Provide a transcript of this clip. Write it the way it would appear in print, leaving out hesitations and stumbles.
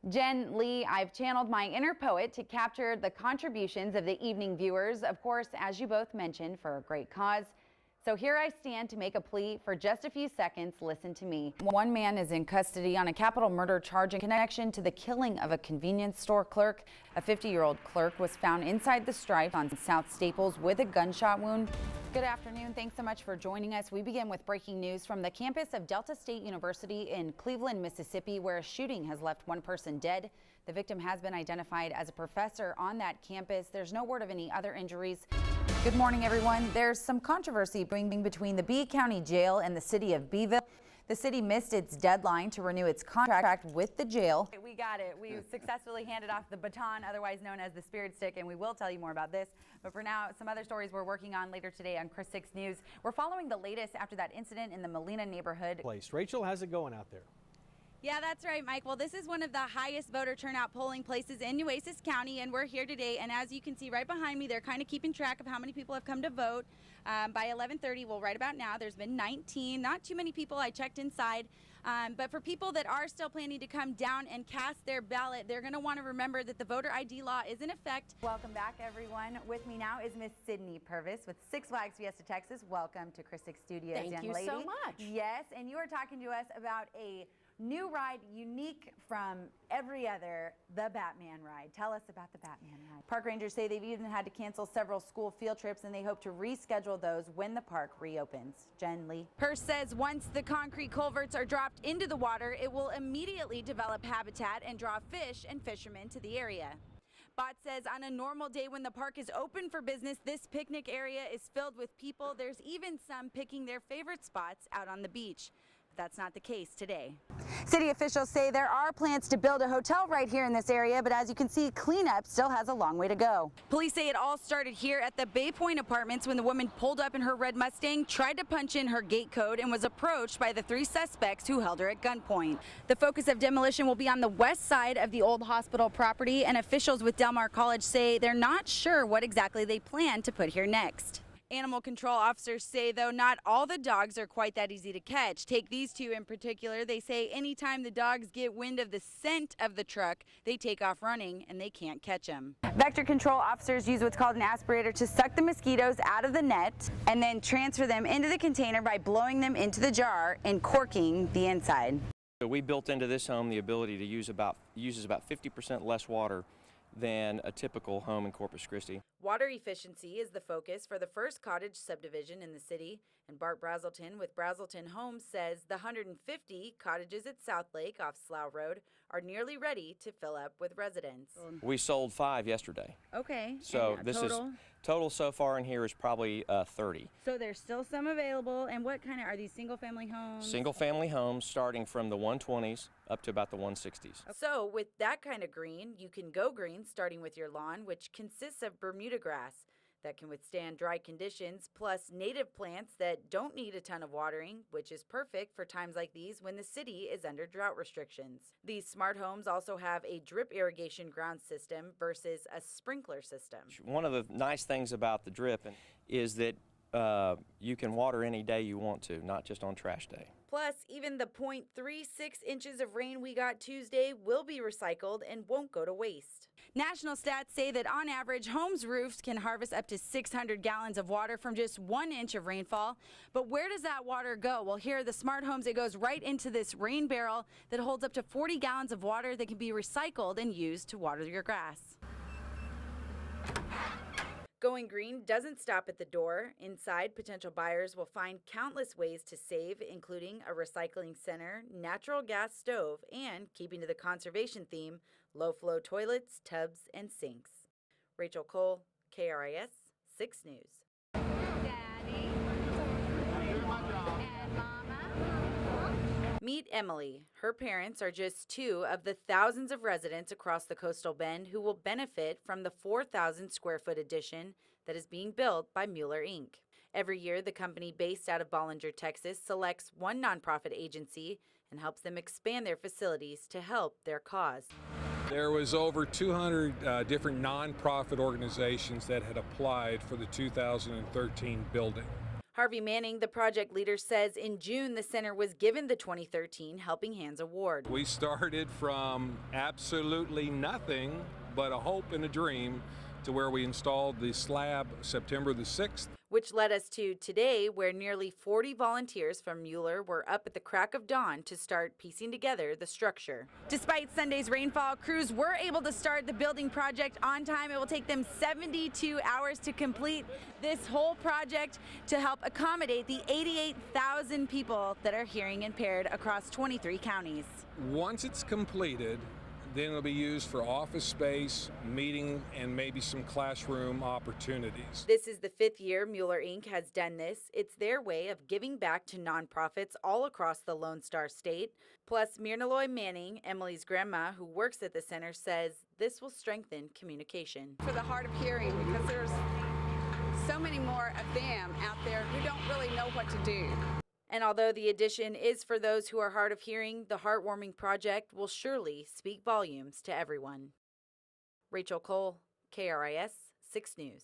Jen Lee, I've channeled my inner poet to capture the contributions of the evening viewers, of course, as you both mentioned, for a great cause. So here I stand to make a plea for just a few seconds. Listen to me. One man is in custody on a capital murder charge in connection to the killing of a convenience store clerk. A 50-year-old clerk was found inside the Stripe on South Staples with a gunshot wound. Good afternoon. Thanks so much for joining us. We begin with breaking news from the campus of Delta State University in Cleveland, Mississippi, where a shooting has left one person dead. The victim has been identified as a professor on that campus. There's no word of any other injuries. Good morning, everyone. There's some controversy between the Bee County Jail and the city of Beeville. The city missed its deadline to renew its contract with the jail. We got it. We successfully handed off the baton, otherwise known as the Spirit Stick, and we will tell you more about this. But for now, some other stories we're working on later today on Chris 6 News. We're following the latest after that incident in the Molina neighborhood. Rachel, how's it going out there? Yeah, that's right, Mike. Well, this is one of the highest voter turnout polling places in Nueces County, and we're here today. And as you can see right behind me, they're kind of keeping track of how many people have come to vote. By 11:30, well, right about now, there's been 19. Not too many people. I checked inside. But for people that are still planning to come down and cast their ballot, they're going to want to remember that the voter ID law is in effect. Welcome back, everyone. With me now is Miss Sydney Purvis with Six Flags Fiesta Texas. Welcome to Chris 6 Studios, young lady. Thank you so much. Yes, and you are talking to us about a new ride, unique from every other, the Batman ride. Tell us about the Batman ride. Park rangers say they've even had to cancel several school field trips, and they hope to reschedule those when the park reopens. Jen Lee. Purse says once the concrete culverts are dropped into the water, it will immediately develop habitat and draw fish and fishermen to the area. Bot says on a normal day when the park is open for business, this picnic area is filled with people. There's even some picking their favorite spots out on the beach. That's not the case today. City officials say there are plans to build a hotel right here in this area, but as you can see, cleanup still has a long way to go. Police say it all started here at the Bay Point Apartments when the woman pulled up in her red Mustang, tried to punch in her gate code, and was approached by the three suspects who held her at gunpoint. The focus of demolition will be on the west side of the old hospital property, and officials with Del Mar College say they're not sure what exactly they plan to put here next. Animal control officers say, though, not all the dogs are quite that easy to catch. Take these two in particular. They say anytime the dogs get wind of the scent of the truck, they take off running and they can't catch them. Vector control officers use what's called an aspirator to suck the mosquitoes out of the net and then transfer them into the container by blowing them into the jar and corking the inside. So we built into this home the ability to uses about 50% less water than a typical home in Corpus Christi. Water efficiency is the focus for the first cottage subdivision in the city, and Bart Brazelton with Brazelton Homes says the 150 cottages at South Lake off Slough Road are nearly ready to fill up with residents. We sold 5 yesterday. Okay. So and this total? is total so far in here is probably 30. So there's still some available. And what kind of are these single family homes? Single family homes starting from the 120s up to about the 160s. So with that kind of green, you can go green starting with your lawn, which consists of Bermuda grass that can withstand dry conditions, plus native plants that don't need a ton of watering, which is perfect for times like these when the city is under drought restrictions. These smart homes also have a drip irrigation ground system versus a sprinkler system. One of the nice things about the drip is that you can water any day you want to, not just on trash day. Plus, even the 0.36 inches of rain we got Tuesday will be recycled and won't go to waste. National stats say that on average, homes' roofs can harvest up to 600 gallons of water from just 1 inch of rainfall. But where does that water go? Well, here are the smart homes. It goes right into this rain barrel that holds up to 40 gallons of water that can be recycled and used to water your grass. Going green doesn't stop at the door. Inside, potential buyers will find countless ways to save, including a recycling center, natural gas stove, and, keeping to the conservation theme, low-flow toilets, tubs, and sinks. Rachel Cole, KRIS 6 News. Daddy. And Mama. Meet Emily. Her parents are just 2 of the thousands of residents across the coastal bend who will benefit from the 4,000 square foot addition that is being built by Mueller Inc. Every year, the company based out of Bollinger, Texas, selects one nonprofit agency and helps them expand their facilities to help their cause. There was over 200 different nonprofit organizations that had applied for the 2013 building. Harvey Manning, the project leader, says in June the center was given the 2013 Helping Hands Award. We started from absolutely nothing but a hope and a dream to where we installed the slab September the 6th. Which led us to today, where nearly 40 volunteers from Mueller were up at the crack of dawn to start piecing together the structure. Despite Sunday's rainfall, crews were able to start the building project on time. It will take them 72 hours to complete this whole project to help accommodate the 88,000 people that are hearing impaired across 23 counties. Once it's completed, then it'll be used for office space, meeting, and maybe some classroom opportunities. This is the 5th year Mueller Inc. has done this. It's their way of giving back to nonprofits all across the Lone Star State. Plus, Mirnaloy Manning, Emily's grandma who works at the center, says this will strengthen communication. For the hard of hearing, because there's so many more of them out there who don't really know what to do. And although the addition is for those who are hard of hearing, the heartwarming project will surely speak volumes to everyone. Rachel Cole, KRIS 6 News.